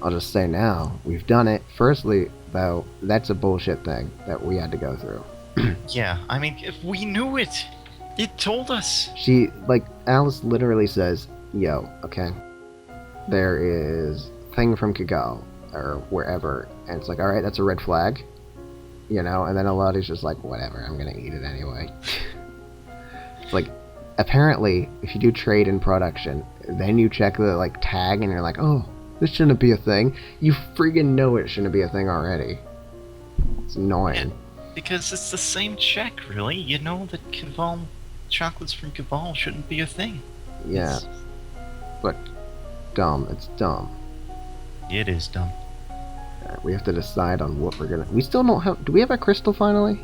I'll just say now, we've done it. Firstly, though, that's a bullshit thing that we had to go through. Yeah, I mean, if we knew it. It told us. Alice literally says, yo, okay, there is thing from Kigal, or wherever, and it's like, alright, that's a red flag, and then Elodie's just like, whatever, I'm gonna eat it anyway. It's like, apparently, if you do trade in production, then you check the, tag, and you're like, oh, this shouldn't be a thing. You friggin' know it shouldn't be a thing already. It's annoying. Yeah, because it's the same check, really. You know that chocolates from Caval shouldn't be a thing. Yeah. But dumb. It's dumb. It is dumb. We have to decide on what we're gonna... We still don't have... Do we have a crystal finally?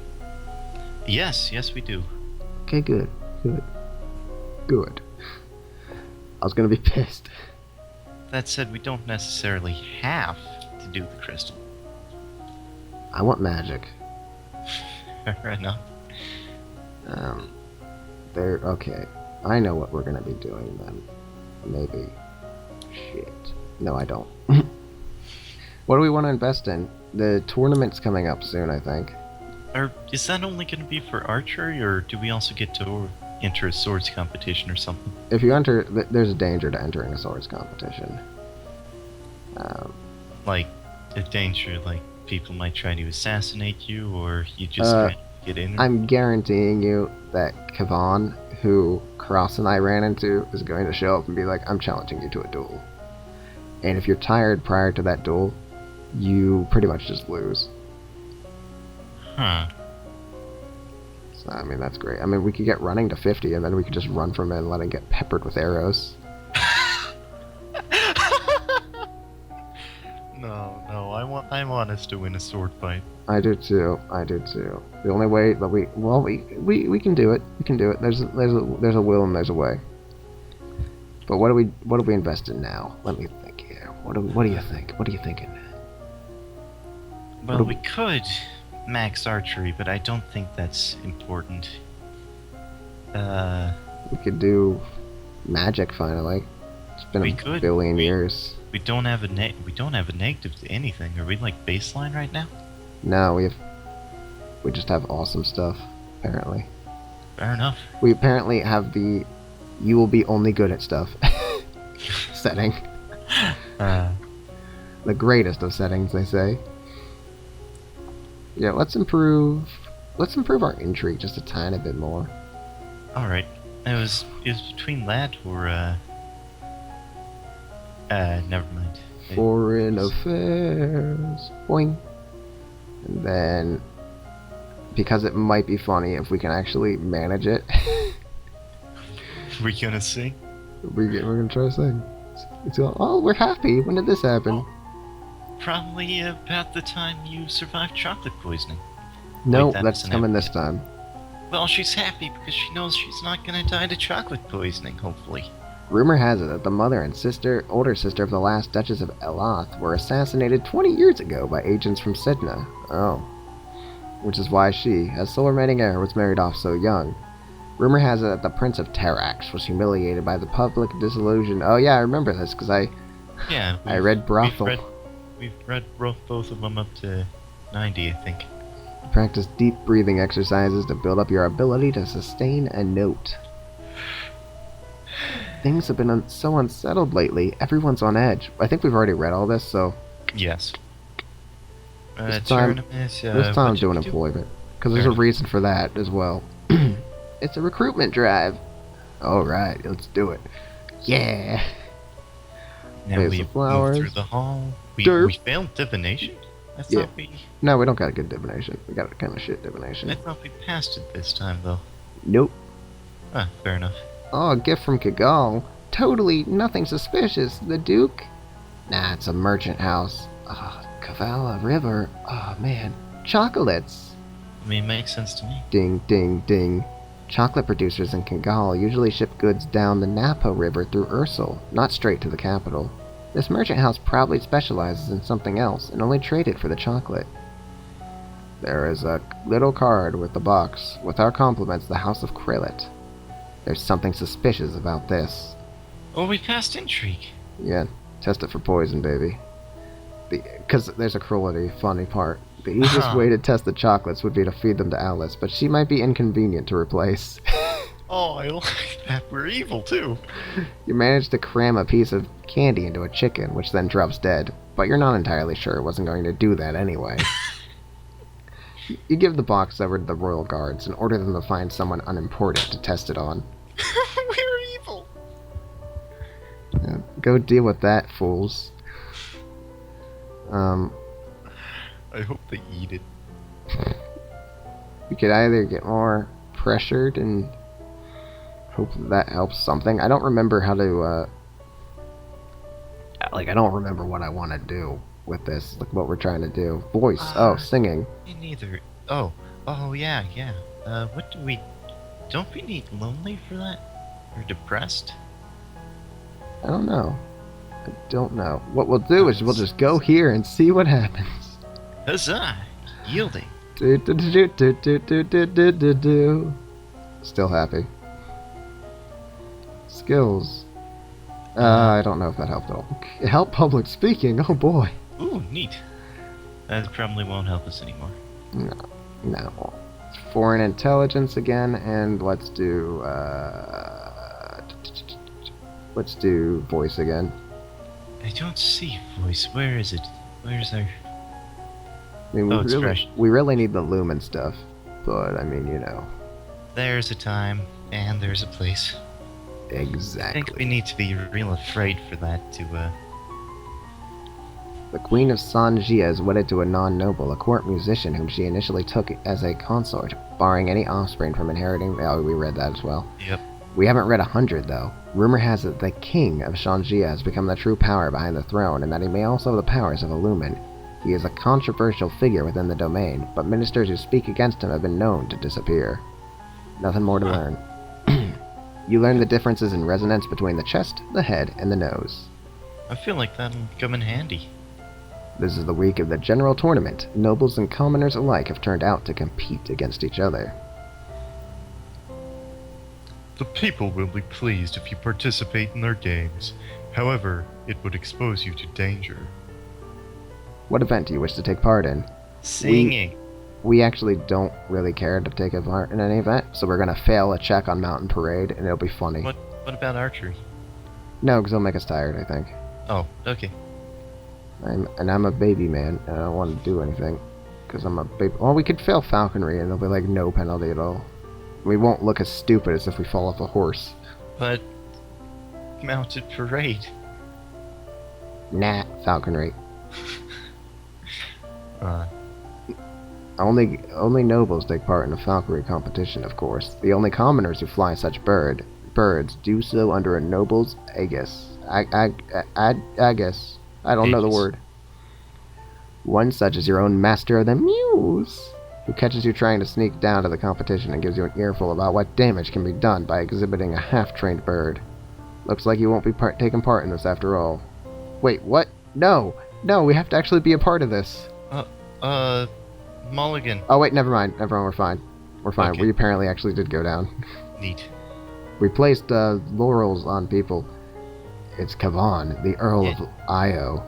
Yes, we do. Okay, good. I was gonna be pissed. That said, we don't necessarily have to do the crystal. I want magic. Fair enough. Okay. I know what we're gonna be doing then. Maybe. Shit. No, I don't. What do we want to invest in? The tournament's coming up soon, I think. Or is that only going to be for archery, or do we also get to enter a swords competition or something? If you enter, there's a danger to entering a swords competition. Like, a danger, like people might try to assassinate you, or you just can't get in? I'm guaranteeing you that Kavan, who Cross and I ran into, is going to show up and be like, I'm challenging you to a duel. And if you're tired prior to that duel, you pretty much just lose. Huh. So, I mean, that's great. I mean, we could get running to 50, and then we could just run from it and let it get peppered with arrows. No, I want us to win a sword fight. I do too. The only way that we can do it. We can do it. There's a will and there's a way. But what do we invest in now? Let me think here. What do you think? What are you thinking? Well, we could max archery, but I don't think that's important. We could do magic finally. It's been a billion years. We don't have a negative to anything. Are we like baseline right now? No, we just have awesome stuff, apparently. Fair enough. We apparently have the you will be only good at stuff setting. The greatest of settings, they say. Yeah, let's improve our intrigue just a tiny bit more. Alright. It was between that or never mind. Foreign affairs. Boing. And then, because it might be funny if we can actually manage it. We're gonna sing? We're gonna try to sing. Oh, we're happy. When did this happen? Probably about the time you survived chocolate poisoning. No, that's coming this time. Well, she's happy because she knows she's not gonna die to chocolate poisoning, hopefully. Rumor has it that the mother and older sister of the last Duchess of Elath were assassinated 20 years ago by agents from Sidna. Oh. Which is why she, as sole remaining heir, was married off so young. Rumor has it that the Prince of Terrax was humiliated by the public disillusion. Oh yeah, I remember this, because I read Brothel. We've read both of them up to 90, I think. Practice deep breathing exercises to build up your ability to sustain a note. Things have been so unsettled lately. Everyone's on edge. I think we've already read all this, so... Yes. This time I'm doing employment. Because there's a reason for that as well. It's a recruitment drive. Alright, let's do it. Yeah! Now we move through the hall. We failed divination? I thought No, we don't got a good divination. We got a kind of shit divination. I thought we passed it this time, though. Nope. Ah, fair enough. Oh, a gift from Kigal. Totally nothing suspicious. The Duke? Nah, it's a merchant house. Kavala River. Oh, man. Chocolates. I mean, it makes sense to me. Ding, ding, ding. Chocolate producers in Kigal usually ship goods down the Napa River through Ursul, not straight to the capital. This merchant house probably specializes in something else and only traded for the chocolate. There is a little card with the box. With our compliments, the House of Krillet. There's something suspicious about this. Oh, we passed intrigue. Yeah, test it for poison, baby. Because there's a cruelty, funny part. The easiest way to test the chocolates would be to feed them to Alice, but she might be inconvenient to replace. Oh, I like that. We're evil, too. You manage to cram a piece of candy into a chicken, which then drops dead, but you're not entirely sure it wasn't going to do that anyway. You give the box over to the royal guards and order them to find someone unimportant to test it on. We're evil. Go deal with that, fools. I hope they eat it. You could either get more pressured and hope that helps something. I don't remember how to, I don't remember what I want to do with this, like what we're trying to do. Voice, singing. Me neither. Oh, yeah. What do we... Don't we need lonely for that? Or depressed? I don't know. What we'll do is we'll just go here and see what happens. Huzzah! Yielding. Do. Still happy. Skills. I don't know if that helped at all. It helped public speaking, oh boy. Ooh, neat. That probably won't help us anymore. No. Foreign intelligence again, and let's do voice again. I don't see voice. Where is it? Where's our... I mean, we really need the lumen stuff, but I mean, you know. There's a time, and there's a place. Exactly. I think we need to be real afraid for that to, The Queen of Sanjia is wedded to a non-noble, a court musician whom she initially took as a consort, barring any offspring from inheriting... Oh, we read that as well. Yep. We haven't read 100, though. Rumor has it the King of Sanjia has become the true power behind the throne, and that he may also have the powers of a lumen. He is a controversial figure within the domain, but ministers who speak against him have been known to disappear. Nothing more to learn. You learn the differences in resonance between the chest, the head, and the nose. I feel like that'll come in handy. This is the week of the general tournament. Nobles and commoners alike have turned out to compete against each other. The people will be pleased if you participate in their games. However, it would expose you to danger. What event do you wish to take part in? Singing. We actually don't really care to take a part in any event, so we're gonna fail a check on Mountain Parade, and it'll be funny. What about archery? No, because it'll make us tired, I think. Oh, okay. I'm a baby man, and I don't want to do anything, because I'm a baby. Well, we could fail falconry, and there'll be, like, no penalty at all. We won't look as stupid as if we fall off a horse. But... Mounted Parade. Nah, falconry. Uh... Only nobles take part in a falconry competition, of course. The only commoners who fly such birds do so under a noble's aegis. Aegis. I don't know the word. One such is your own master of the muse, who catches you trying to sneak down to the competition and gives you an earful about what damage can be done by exhibiting a half-trained bird. Looks like you won't be taking part in this after all. Wait, what? No, we have to actually be a part of this. Mulligan. Oh wait, never mind, we're fine. Okay. We apparently actually did go down. Neat. We placed laurels on people. It's Kavan, the Earl of Io.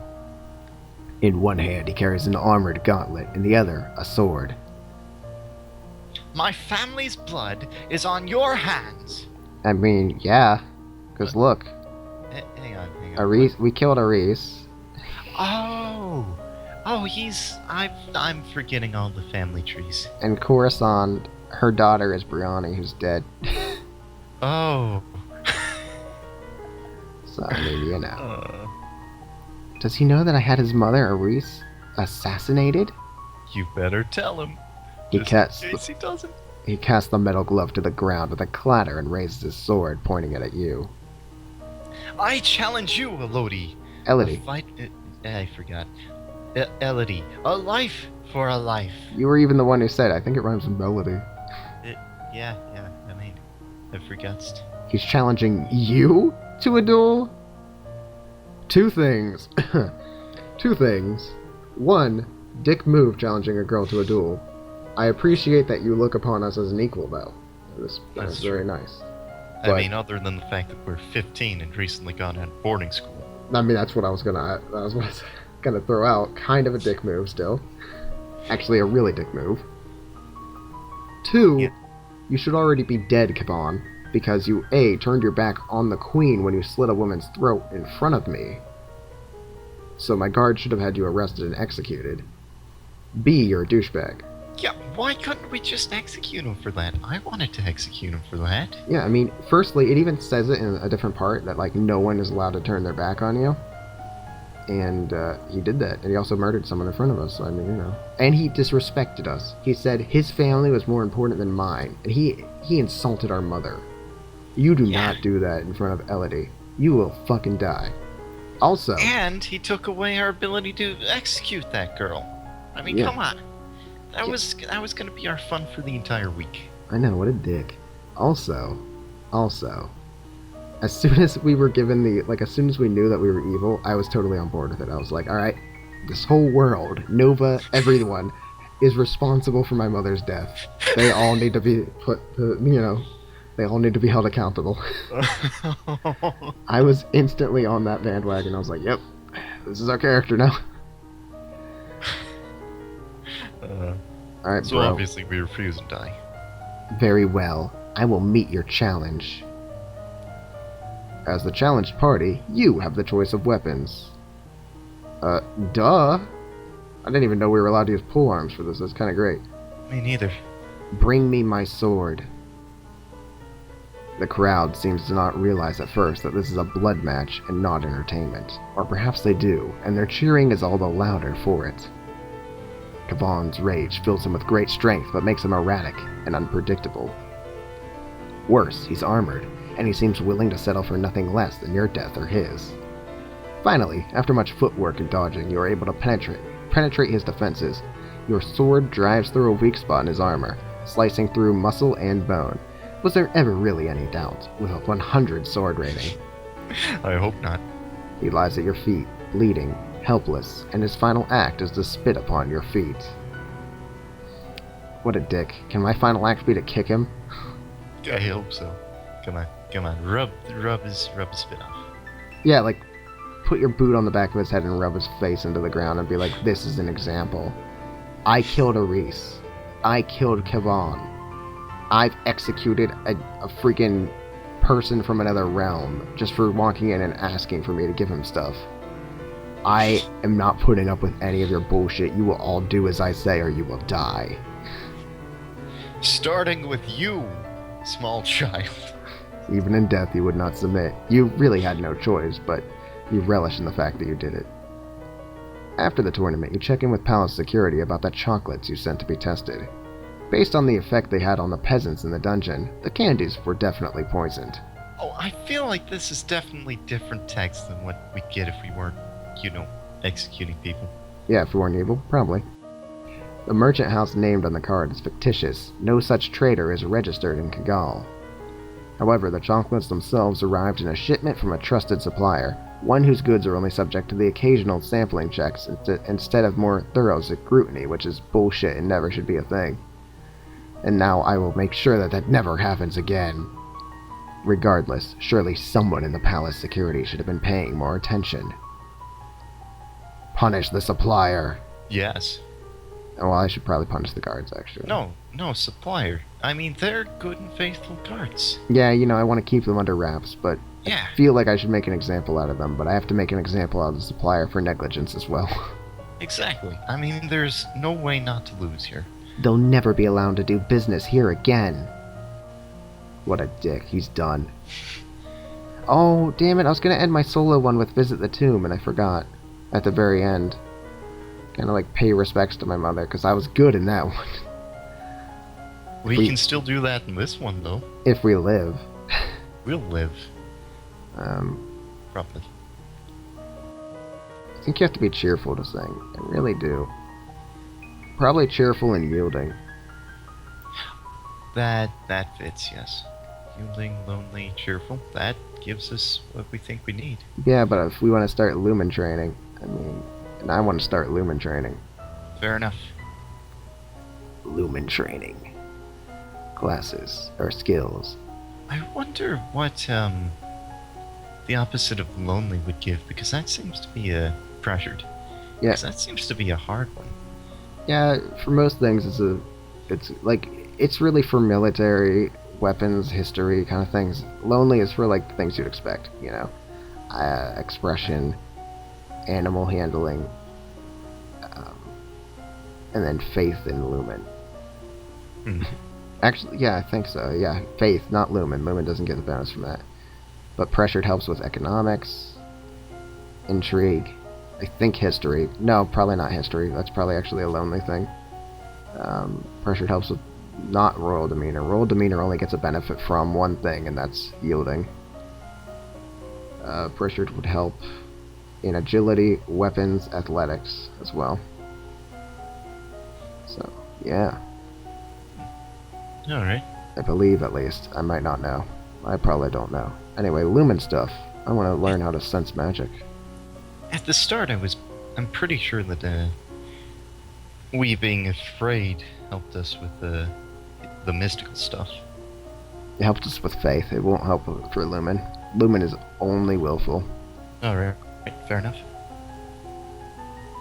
In one hand he carries an armored gauntlet, in the other a sword. My family's blood is on your hands. I mean, yeah, because look, Hang on. Aris, we killed Aris. Oh, I'm forgetting all the family trees. And Coruscant, her daughter is Brianni, who's dead. Oh. So, I mean, you know. Does he know that I had his mother, Aris, assassinated? You better tell him. He Just in case he doesn't. He casts the metal glove to the ground with a clatter and raises his sword, pointing it at you. I challenge you, Elodie. Elodie. I forgot. Elodie. A life for a life. You were even the one who said, I think it rhymes with melody. Yeah, I mean, I forgot. He's challenging you to a duel? Two things. Two things. One, dick move challenging a girl to a duel. I appreciate that you look upon us as an equal, though. That's very nice. I mean, other than the fact that we're 15 and recently gone out of boarding school. I mean, that's what I was gonna say. Gonna throw out kind of a dick move still. Actually, a really dick move. 2, Yeah. you should already be dead, Kavan, because you A, turned your back on the queen when you slit a woman's throat in front of me. So my guard should have had you arrested and executed. B, you're a douchebag. Yeah, why couldn't we just execute him for that? I wanted to execute him for that. Yeah, I mean, firstly, it even says it in a different part that, like, no one is allowed to turn their back on you. And he did that. And he also murdered someone in front of us, so I mean, you know. And he disrespected us. He said his family was more important than mine. And he insulted our mother. You do not do that in front of Elodie. You will fucking die. Also... And he took away our ability to execute that girl. I mean, come on. That was gonna be our fun for the entire week. I know, what a dick. Also, as soon as we were given as soon as we knew that we were evil, I was totally on board with it. I was like, alright, this whole world, Nova, everyone, is responsible for my mother's death. They all need to be they all need to be held accountable. I was instantly on that bandwagon. I was like, yep, this is our character now. Alright, so bro. obviously we refuse to die. Very well. I will meet your challenge. As the challenged party, you have the choice of weapons. Duh! I didn't even know we were allowed to use pole arms for this. That's kind of great. Me neither. Bring me my sword. The crowd seems to not realize at first that this is a blood match and not entertainment. Or perhaps they do, and their cheering is all the louder for it. Kavan's rage fills him with great strength, but makes him erratic and unpredictable. Worse, he's armored, and he seems willing to settle for nothing less than your death or his. Finally, after much footwork and dodging, you are able to penetrate his defenses. Your sword drives through a weak spot in his armor, slicing through muscle and bone. Was there ever really any doubt, with a 100 sword rating? I hope not. He lies at your feet, bleeding, helpless, and his final act is to spit upon your feet. What a dick. Can my final act be to kick him? I hope so. Come on. Rub his spit off. Yeah, like, put your boot on the back of his head and rub his face into the ground and be like, this is an example. I killed Aris. I killed Kavan. I've executed a freaking person from another realm just for walking in and asking for me to give him stuff. I am not putting up with any of your bullshit. You will all do as I say or you will die. Starting with you, small child. Even in death you would not submit. You really had no choice, but you relish in the fact that you did it. After the tournament, you check in with palace security about the chocolates you sent to be tested. Based on the effect they had on the peasants in the dungeon, the candies were definitely poisoned. Oh, I feel like this is definitely different text than what we'd get if we weren't, executing people. Yeah, if we weren't evil, probably. The merchant house named on the card is fictitious. No such trader is registered in Kigal. However, the chocolates themselves arrived in a shipment from a trusted supplier, one whose goods are only subject to the occasional sampling checks instead of more thorough scrutiny, which is bullshit and never should be a thing. And now I will make sure that that never happens again. Regardless, surely someone in the palace security should have been paying more attention. Punish the supplier. Yes. Oh, well, I should probably punish the guards, actually. No, supplier. I mean, they're good and faithful guards. Yeah, I want to keep them under wraps, but yeah. I feel like I should make an example out of them, but I have to make an example out of the supplier for negligence as well. Exactly. I mean, there's no way not to lose here. They'll never be allowed to do business here again. What a dick. He's done. Oh, damn it. I was going to end my solo one with Visit the Tomb, and I forgot. At the very end. Kind of like pay respects to my mother, because I was good in that one. We can still do that in this one, though. If we live. We'll live. Probably. I think you have to be cheerful to sing. I really do. Probably cheerful and yielding. That fits, yes. Yielding, lonely, cheerful. That gives us what we think we need. Yeah, but if we want to start lumen training, and I want to start lumen training. Fair enough. Lumen training. Classes, or skills. I wonder what, the opposite of lonely would give, because that seems to be, pressured. Yeah, Because that seems to be a hard one. yeah. For most things, it's like it's really for military weapons, history kind of things. Lonely is for like things you'd expect, expression, animal handling, um, and then faith in lumen. Hmm. Actually, yeah, I think so. Yeah, faith, not lumen. Lumen doesn't get the bonus from that. But pressured helps with economics, intrigue, I think history. No, probably not history. That's probably actually a lonely thing. Pressured helps with not royal demeanor. Royal demeanor only gets a benefit from one thing, and that's yielding. Pressured would help in agility, weapons, athletics as well. So, yeah. Alright. I believe, at least. I might not know. I probably don't know. Anyway, lumen stuff. I want to learn how to sense magic. At the start, I'm pretty sure that we being afraid helped us with the mystical stuff. It helped us with faith. It won't help for lumen. Lumen is only willful. Alright, fair enough.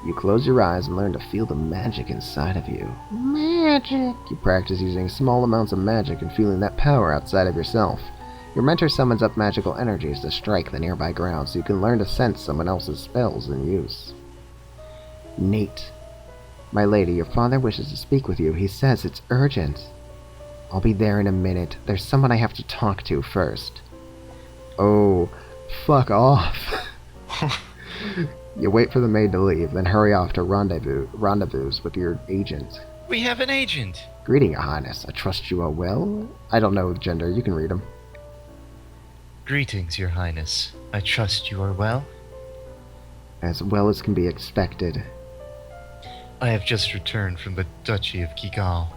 You close your eyes and learn to feel the magic inside of you. Magic! You practice using small amounts of magic and feeling that power outside of yourself. Your mentor summons up magical energies to strike the nearby ground so you can learn to sense someone else's spells in use. Neat. My lady, your father wishes to speak with you. He says it's urgent. I'll be there in a minute. There's someone I have to talk to first. Oh, fuck off. You wait for the maid to leave, then hurry off to rendezvous with your agent. We have an agent! Greeting, Your Highness. I trust you are well? I don't know gender. You can read them. Greetings, Your Highness. I trust you are well? As well as can be expected. I have just returned from the Duchy of Kigal.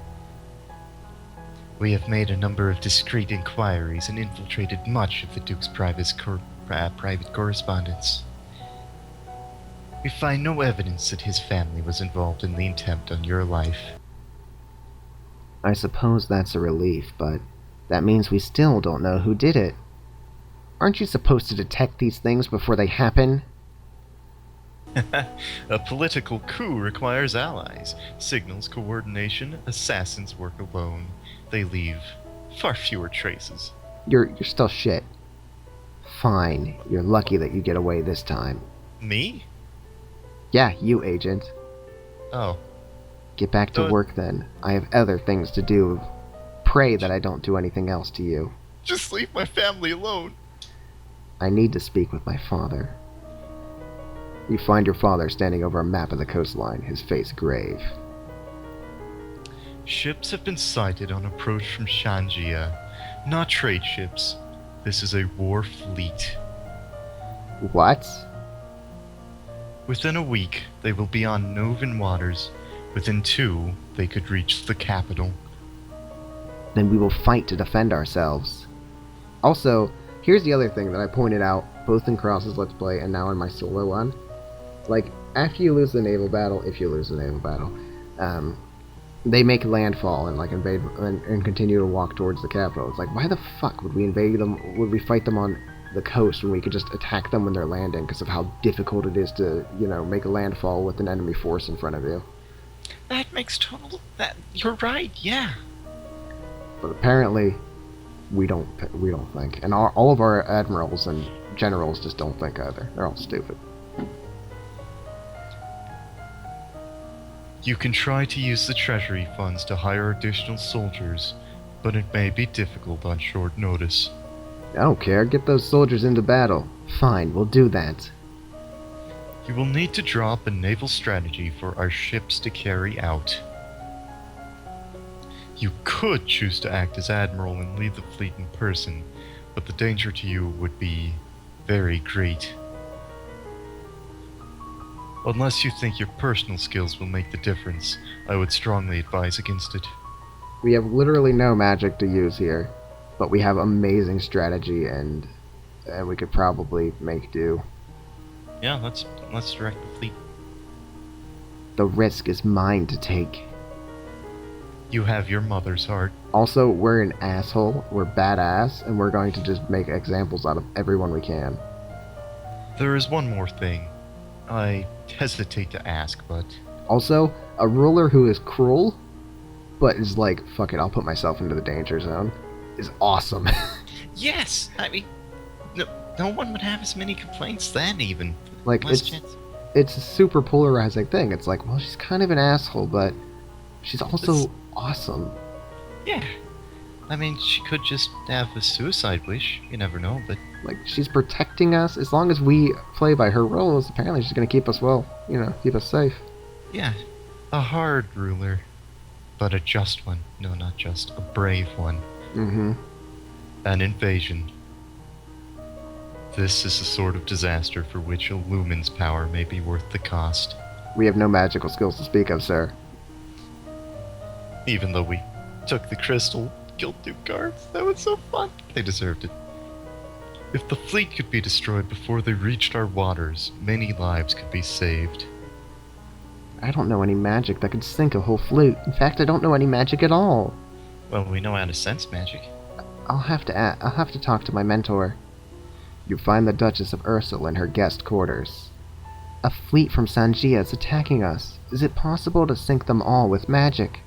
We have made a number of discreet inquiries and infiltrated much of the Duke's private correspondence. We find no evidence that his family was involved in the attempt on your life. I suppose that's a relief, but that means we still don't know who did it. Aren't you supposed to detect these things before they happen? A political coup requires allies. Signals, coordination, assassins work alone. They leave far fewer traces. You're still shit. Fine. You're lucky that you get away this time. Me? Yeah, you, agent. Oh. Get back to work then. I have other things to do. Pray that I don't do anything else to you. Just leave my family alone. I need to speak with my father. You find your father standing over a map of the coastline, his face grave. Ships have been sighted on approach from Shanjia. Not trade ships. This is a war fleet. What? Within a week, they will be on Novan waters. Within 2, they could reach the capital. Then we will fight to defend ourselves. Also, here's the other thing that I pointed out, both in Cross's Let's Play and now in my solo one. Like, after you lose the naval battle, if you lose the naval battle, they make landfall and like invade and continue to walk towards the capital. It's like, why the fuck would we invade them? Would we fight them on the coast when we could just attack them when they're landing because of how difficult it is to, make a landfall with an enemy force in front of you? That makes total... You're right, yeah. But apparently, we don't think. And all of our admirals and generals just don't think either. They're all stupid. You can try to use the treasury funds to hire additional soldiers, but it may be difficult on short notice. I don't care. Get those soldiers into battle. Fine, we'll do that. You will need to draw up a naval strategy for our ships to carry out. You could choose to act as admiral and lead the fleet in person, but the danger to you would be very great. Unless you think your personal skills will make the difference, I would strongly advise against it. We have literally no magic to use here, but we have amazing strategy and we could probably make do. Yeah, let's direct the fleet. The risk is mine to take. You have your mother's heart. Also, we're an asshole, we're badass, and we're going to just make examples out of everyone we can. There is one more thing. I hesitate to ask, but Also, a ruler who is cruel, but is like, fuck it, I'll put myself into the danger zone, is awesome. yes, I mean, no one would have as many complaints then, even. Like, Less chance. it's a super polarizing thing. It's like, well, she's kind of an asshole, but she's also awesome. Yeah. I mean, she could just have a suicide wish. You never know, but... Like, she's protecting us. As long as we play by her rules, apparently she's going to keep us keep us safe. Yeah. A hard ruler. But a just one. No, not just. A brave one. Mm-hmm. An invasion. This is the sort of disaster for which a lumen's power may be worth the cost. We have no magical skills to speak of, sir. Even though we took the crystal, killed 2 guards, that was so fun. They deserved it. If the fleet could be destroyed before they reached our waters, many lives could be saved. I don't know any magic that could sink a whole fleet. In fact, I don't know any magic at all. Well, we know how to sense magic. I'll have to talk to my mentor. You find the Duchess of Ursul in her guest quarters. A fleet from Sangia is attacking us. Is it possible to sink them all with magic?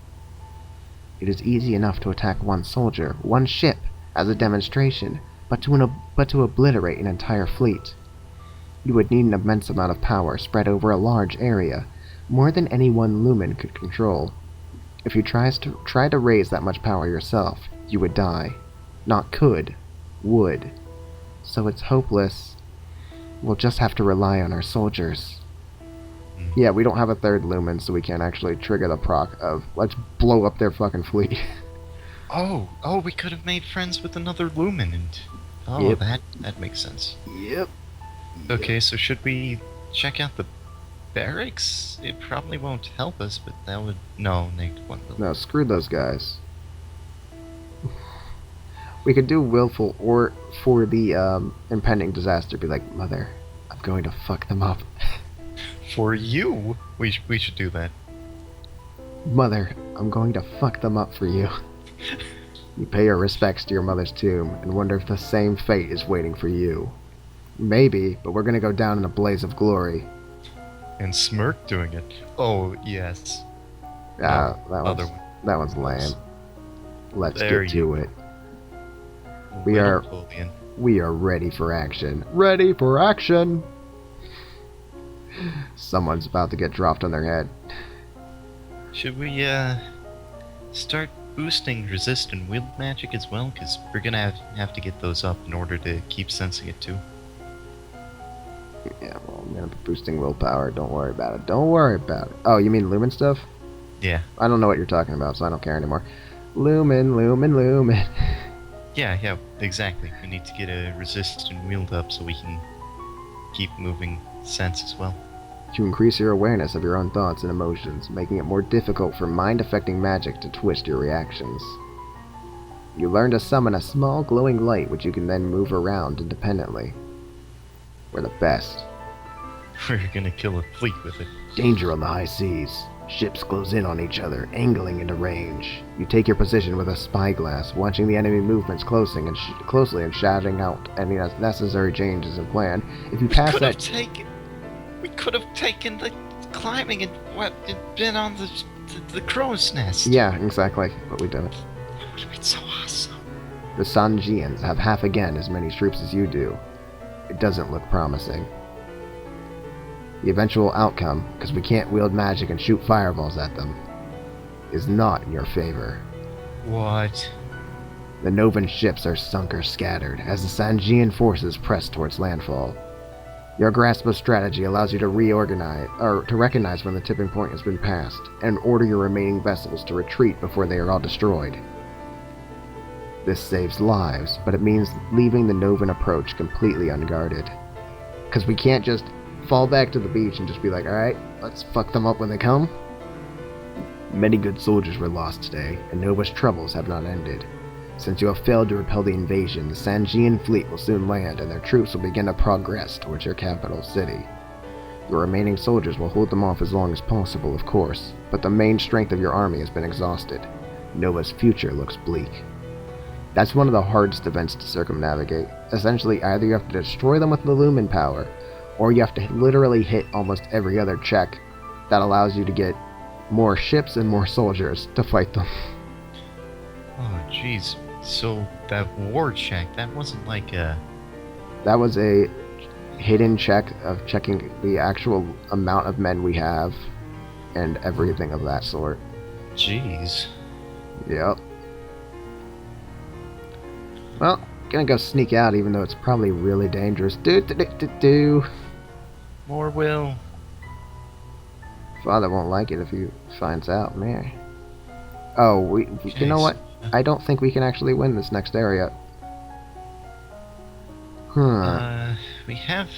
It is easy enough to attack one soldier, one ship, as a demonstration, but to obliterate an entire fleet. You would need an immense amount of power spread over a large area, more than any one lumen could control. If you try to raise that much power yourself, you would die. Not could, would. So it's hopeless. We'll just have to rely on our soldiers. Yeah, we don't have a 3rd lumen, so we can't actually trigger the proc of, let's blow up their fucking fleet. Oh, we could have made friends with another lumen, and... Oh, Yep. that makes sense. Yep. Okay, so should we check out the barracks? It probably won't help us, but that would... No, negative 1 will. No, screw those guys. We could do willful, or for the impending disaster, be like, Mother, I'm going to fuck them up. For you, we should do that. Mother, I'm going to fuck them up for you. You pay your respects to your mother's tomb, and wonder if the same fate is waiting for you. Maybe, but we're gonna go down in a blaze of glory. And smirk doing it. Oh, yes. That Other one. one's lame. Let's There get you to it. Little are- Napoleon. We are ready for action. Ready for action! Someone's about to get dropped on their head. Should we, start boosting resist and wield magic as well? Because we're gonna have to get those up in order to keep sensing it too. Yeah, well, I'm gonna be boosting willpower. Don't worry about it. Don't worry about it. Oh, you mean lumen stuff? Yeah. I don't know what you're talking about, so I don't care anymore. Lumen, lumen, lumen. Yeah, exactly. We need to get a resist and wield up so we can keep moving sense as well. To increase your awareness of your own thoughts and emotions, making it more difficult for mind-affecting magic to twist your reactions. You learn to summon a small glowing light which you can then move around independently. We're the best. We're gonna kill a fleet with it. Danger on the high seas. Ships close in on each other, angling into range. You take your position with a spyglass, watching the enemy movements closely and shouting out any necessary changes in plan. If you pass that... We could have taken the climbing and been on the crow's nest. Yeah, exactly, but we don't. That would have been so awesome. The Sanjians have half again as many troops as you do. It doesn't look promising. The eventual outcome, because we can't wield magic and shoot fireballs at them, is not in your favor. What? The Novan ships are sunk or scattered as the Sanjian forces press towards landfall. Your grasp of strategy allows you to recognize when the tipping point has been passed, and order your remaining vessels to retreat before they are all destroyed. This saves lives, but it means leaving the Novan approach completely unguarded. Because we can't just fall back to the beach and just be like, alright, let's fuck them up when they come. Many good soldiers were lost today, and Nova's troubles have not ended. Since you have failed to repel the invasion, the Sanjian fleet will soon land, and their troops will begin to progress towards your capital city. Your remaining soldiers will hold them off as long as possible, of course, but the main strength of your army has been exhausted. Nova's future looks bleak. That's one of the hardest events to circumnavigate. Essentially, either you have to destroy them with the lumen power, or you have to literally hit almost every other check that allows you to get more ships and more soldiers to fight them. Oh, jeez. So that war check, that wasn't like a... That was a hidden check of checking the actual amount of men we have and everything of that sort. Jeez. Yep. Well, gonna go sneak out even though it's probably really dangerous. Do. More will. Father won't like it if he finds out, man. Oh, you know what? I don't think we can actually win this next area. We have...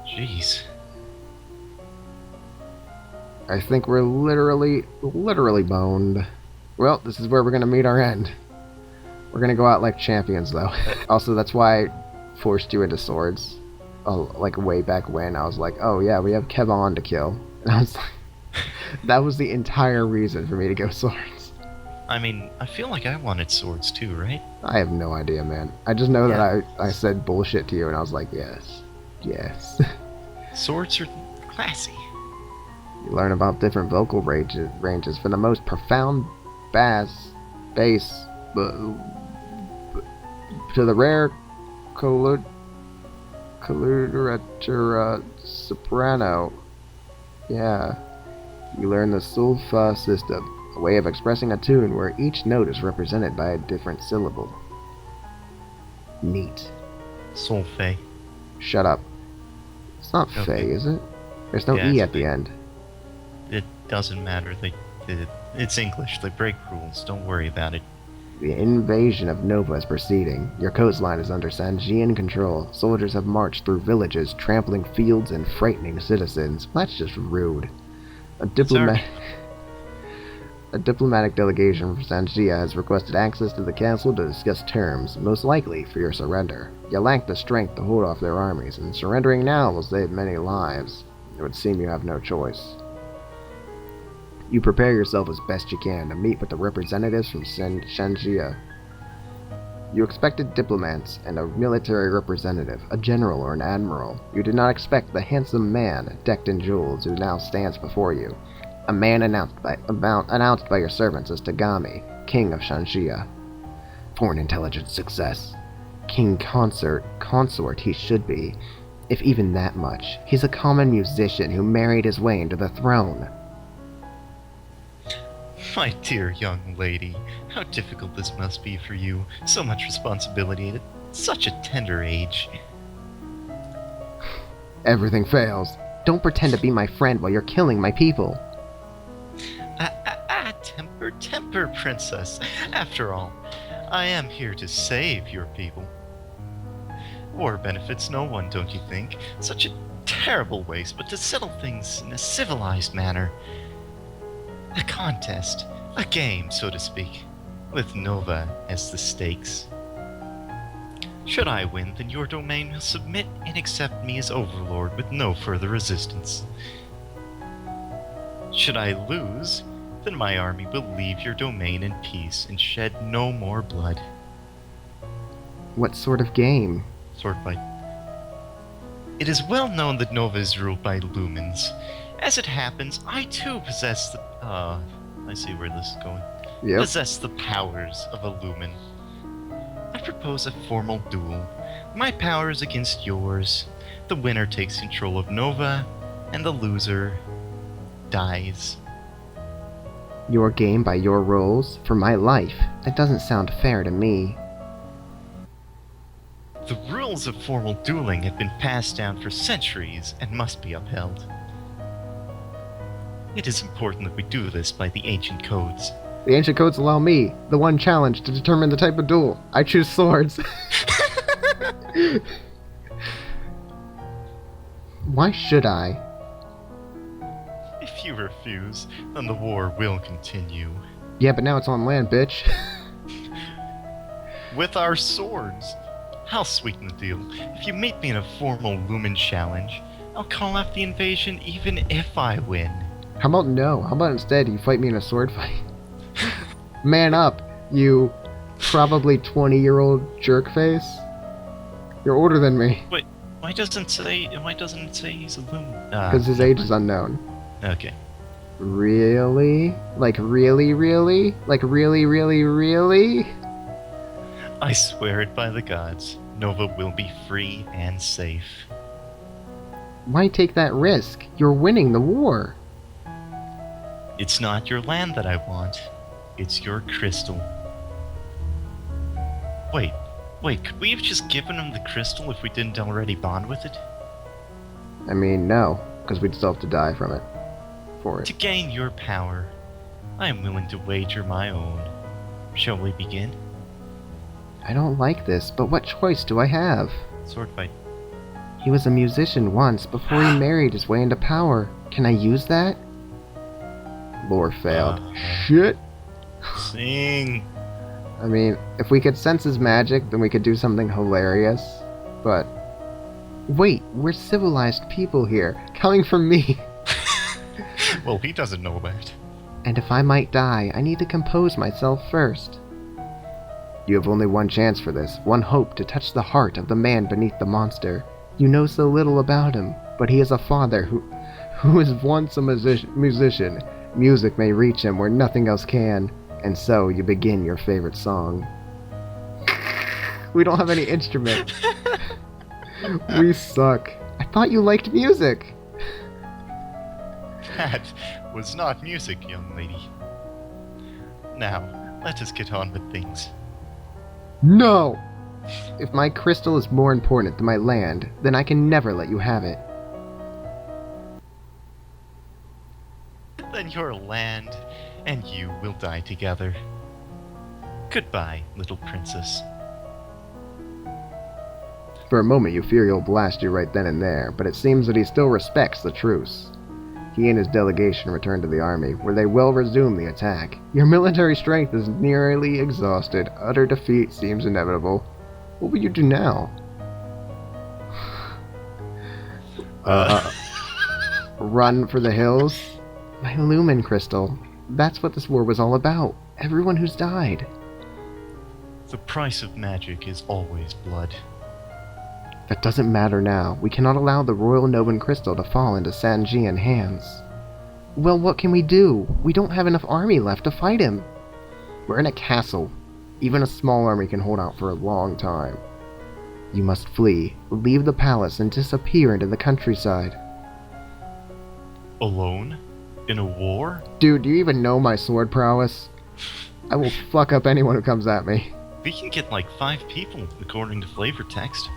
Jeez. I think we're literally boned. Well, this is where we're gonna meet our end. We're gonna go out like champions, though. Also, that's why I forced you into swords. Like, way back when, I was like, oh yeah, we have Kevon to kill. And I was like... that was the entire reason for me to go swords. I mean, I feel like I wanted swords too, right? I have no idea, man. I just know that I said bullshit to you, and I was like, yes. Yes. Swords are classy. You learn about different vocal ranges from the most profound bass, to the rare coloratura soprano. Yeah. You learn the solfa system, a way of expressing a tune where each note is represented by a different syllable. Neat. Solfae. Shut up. It's not Okay. Fae, is it? There's no Yeah, E it's at the Fae. end. It doesn't matter. It's English. They break rules. Don't worry about it. The invasion of Nova is proceeding. Your coastline is under Sanjian control. Soldiers have marched through villages, trampling fields and frightening citizens. That's just rude. A diplomatic delegation from Sanjia has requested access to the castle to discuss terms, most likely for your surrender. You lack the strength to hold off their armies, and surrendering now will save many lives. It would seem you have no choice. You prepare yourself as best you can to meet with the representatives from Sanjia. You expected diplomats and a military representative, a general or an admiral. You did not expect the handsome man, decked in jewels, who now stands before you. A man announced by your servants as Tagami, king of Sanjia. Foreign intelligence success. King consort he should be, if even that much. He's a common musician who married his way into the throne. My dear young lady, how difficult this must be for you. So much responsibility at such a tender age. Everything fails. Don't pretend to be my friend while you're killing my people. Temper, princess. After all, I am here to save your people. War benefits no one, don't you think? Such a terrible waste, but to settle things in a civilized manner. A contest, a game, so to speak, with Nova as the stakes. Should I win, then your domain will submit and accept me as overlord with no further resistance. Should I lose, then my army will leave your domain in peace and shed no more blood. What sort of game? Sword fight. It is well known that Nova is ruled by lumens. As it happens, I too possess the... I see where this is going. Yep. Possess the powers of a lumen. I propose a formal duel. My powers against yours. The winner takes control of Nova, and the loser dies. Your game by your rules? For my life? That doesn't sound fair to me. The rules of formal dueling have been passed down for centuries and must be upheld. It is important that we do this by the ancient codes. The ancient codes allow me, the one challenge, to determine the type of duel. I choose swords. Why should I? If you refuse, then the war will continue. Yeah, but now it's on land, bitch. With our swords. I'll sweeten the deal. If you meet me in a formal lumen challenge, I'll call off the invasion even if I win. How about no? How about instead you fight me in a sword fight? Man up, you probably 20-year-old jerk face. You're older than me. Wait, Why doesn't it say he's a loon? Because his age is unknown. Okay. Really? Like really, really? Like really, really, really? I swear it by the gods. Nova will be free and safe. Why take that risk? You're winning the war. It's not your land that I want. It's your crystal. Wait, could we have just given him the crystal if we didn't already bond with it? I mean, no, because we'd still have to die from it. For To it. gain your power, I am willing to wager my own. Shall we begin? I don't like this, but what choice do I have? Sword fight. He was a musician once, before he married his way into power. Can I use that? Lore failed. Shit! Sing! I mean, if we could sense his magic, then we could do something hilarious. But... Wait, we're civilized people here, coming from me. Well, he doesn't know that. And if I might die, I need to compose myself first. You have only one chance for this, one hope to touch the heart of the man beneath the monster. You know so little about him, but he is a father who was once a musician. Music may reach him where nothing else can, and so you begin your favorite song. We don't have any instrument. We suck. I thought you liked music. That was not music, young lady. Now, let us get on with things. No! If my crystal is more important than my land, then I can never let you have it. Then your land and you will die together. Goodbye, little princess. For a moment you fear he'll blast you right then and there, but it seems that he still respects the truce. He and his delegation return to the army, where they will resume the attack. Your military strength is nearly exhausted. Utter defeat seems inevitable. What will you do now? Run for the hills? My lumen crystal. That's what this war was all about. Everyone who's died. The price of magic is always blood. That doesn't matter now. We cannot allow the Royal Noban Crystal to fall into Sanjian hands. Well, what can we do? We don't have enough army left to fight him. We're in a castle. Even a small army can hold out for a long time. You must flee, leave the palace, and disappear into the countryside. Alone? In a war? Dude, do you even know my sword prowess? I will fuck up anyone who comes at me. We can get like 5 people, according to flavor text.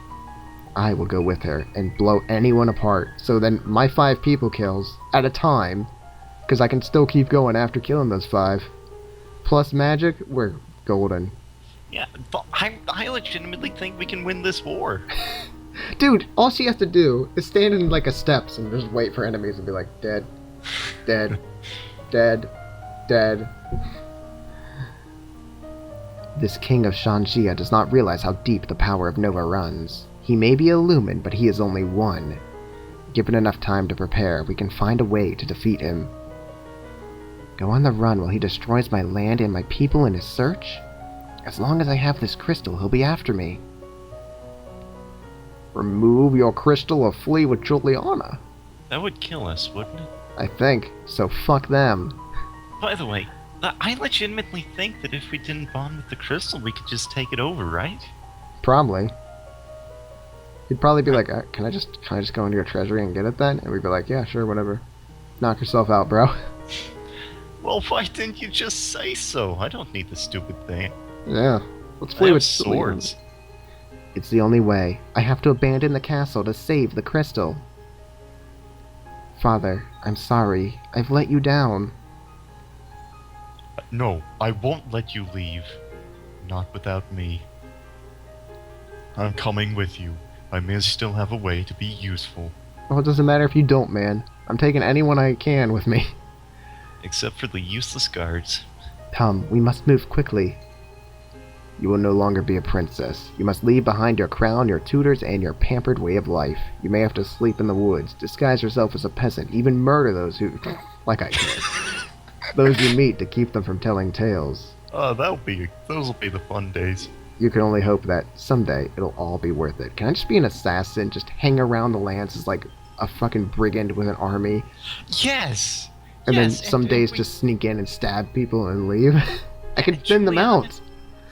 I will go with her and blow anyone apart, so then my 5 people kills, at a time, because I can still keep going after killing those 5. Plus magic, we're golden. Yeah, but I legitimately think we can win this war. Dude, all she has to do is stand in like a steps and just wait for enemies and be like, dead, dead, dead, dead. This king of Shanxia does not realize how deep the power of Nova runs. He may be a lumen, but he is only one. Given enough time to prepare, we can find a way to defeat him. Go on the run while he destroys my land and my people in his search? As long as I have this crystal, he'll be after me. Remove your crystal or flee with Juliana. That would kill us, wouldn't it? I think, so fuck them. By the way, I legitimately think that if we didn't bond with the crystal, we could just take it over, right? Probably. He'd probably be like, can I just go into your treasury and get it then? And we'd be like, yeah, sure, whatever. Knock yourself out, bro. Well, why didn't you just say so? I don't need the stupid thing. Yeah, let's I play have with swords. It's the only way. I have to abandon the castle to save the crystal. Father, I'm sorry. I've let you down. No, I won't let you leave. Not without me. I'm coming with you. I may still have a way to be useful. Well, it doesn't matter if you don't, man. I'm taking anyone I can with me. Except for the useless guards. Come, we must move quickly. You will no longer be a princess. You must leave behind your crown, your tutors, and your pampered way of life. You may have to sleep in the woods, disguise yourself as a peasant, even murder those who... like I did. Those you meet to keep them from telling tales. Oh, those will be the fun days. you can only hope that someday it'll all be worth it. Can I just be an assassin, just hang around the lances like a fucking brigand with an army, Yes! and then Yes, some days just sneak in and stab people and leave? I can thin them out.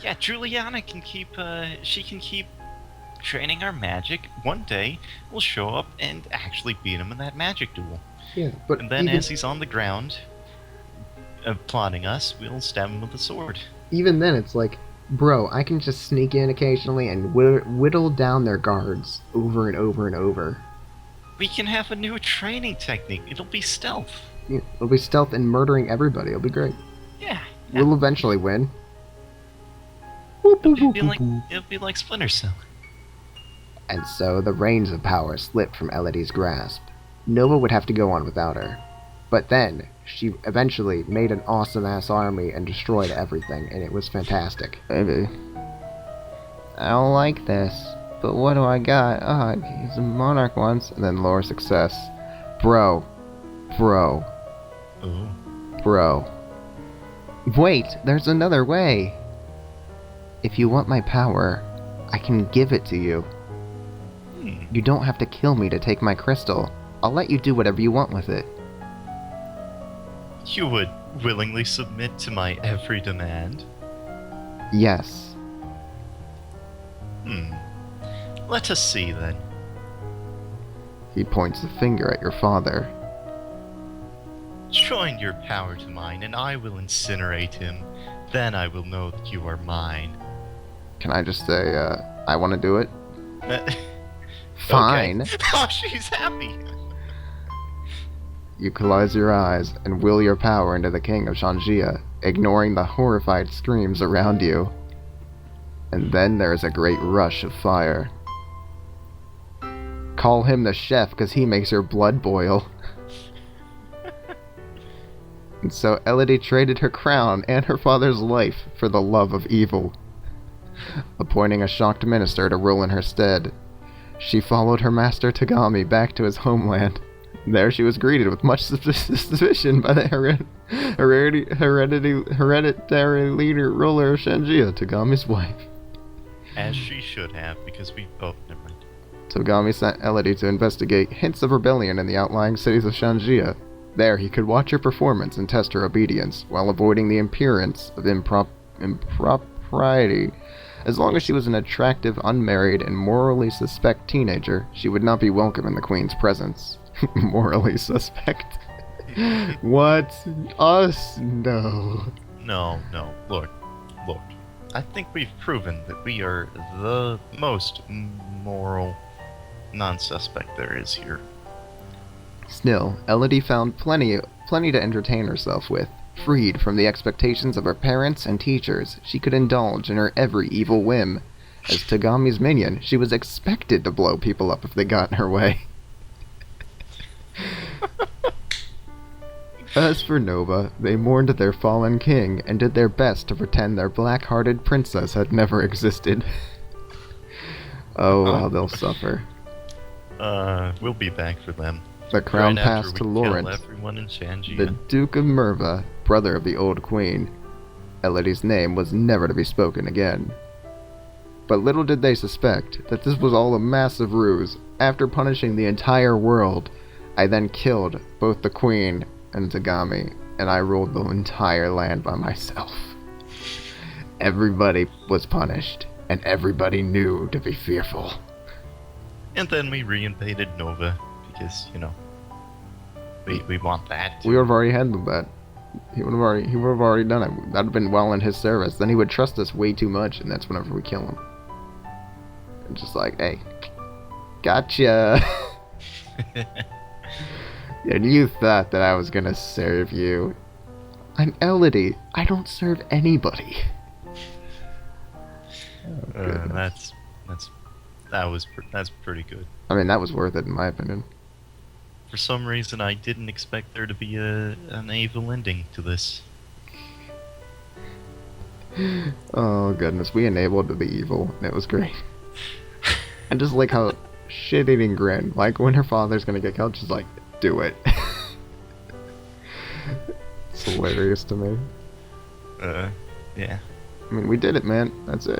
Yeah, Juliana can keep, she can keep training our magic. One day, we'll show up and actually beat him in that magic duel. Yeah, but And then even, as he's on the ground, plotting us, we'll stab him with a sword. even then, it's like, bro, I can just sneak in occasionally and whittle down their guards over and over and over. We can have a new training technique. It'll be stealth. Yeah, it'll be stealth and murdering everybody. It'll be great. Yeah. We'll eventually win. It'll be like Splinter Cell. And so the reins of power slipped from Elodie's grasp. Nova would have to go on without her. But then, she eventually made an awesome-ass army and destroyed everything, and it was fantastic. Baby. I don't like this, but what do I got? Oh, he's a monarch once. And then lower success. Bro. Ooh. Bro. Wait, there's another way. If you want my power, I can give it to you. You don't have to kill me to take my crystal. I'll let you do whatever you want with it. You would willingly submit to my every demand? Yes. Let us see, then. He points a finger at your father. Join your power to mine, and I will incinerate him. Then I will know that you are mine. Can I just say, I want to do it? Fine. Okay. Oh, she's happy. You close your eyes and will your power into the king of Shanjia, ignoring the horrified screams around you. And then there is a great rush of fire. Call him the chef, because he makes your blood boil. And so Elodie traded her crown and her father's life for the love of evil, appointing a shocked minister to rule in her stead. She followed her master Tagami back to his homeland. There she was greeted with much suspicion by the hereditary leader ruler of Shanjia, Tagami's wife. As she should have, because we both never mind. Tagami sent Elodie to investigate hints of rebellion in the outlying cities of Shanjia. There he could watch her performance and test her obedience, while avoiding the appearance of impropriety. As long as she was an attractive, unmarried, and morally suspect teenager, she would not be welcome in the Queen's presence. Morally suspect? What? Us? No. No. Look. I think we've proven that we are the most moral non-suspect there is here. Still, Elodie found plenty to entertain herself with. Freed from the expectations of her parents and teachers, she could indulge in her every evil whim. As Tagami's minion, she was expected to blow people up if they got in her way. As for Nova, they mourned their fallen king and did their best to pretend their black-hearted princess had never existed. Oh, how they'll suffer. We'll be back for them. The crown Right passed after to we Lawrence, kill everyone in Shanjia. the Duke of Merva, brother of the old queen. Elodie's name was never to be spoken again. But little did they suspect that this was all a massive ruse. After punishing the entire world, I then killed both the queen and Tagami, and I ruled the entire land by myself. Everybody was punished, and everybody knew to be fearful. And then we re-invaded Nova, because, we want that. We would have already handled that. He would have already done it. That would have been well in his service. Then he would trust us way too much, and that's whenever we kill him. And just like, hey, gotcha. And you thought that I was gonna serve you. I'm Elodie. I don't serve anybody. That's pretty good. I mean, that was worth it in my opinion. For some reason, I didn't expect there to be an evil ending to this. Oh goodness, we enabled the evil, and it was great. And just like how shit-eating grin, like when her father's gonna get killed, she's like, do it. It's hilarious to me. Yeah. I mean, we did it, man. That's it.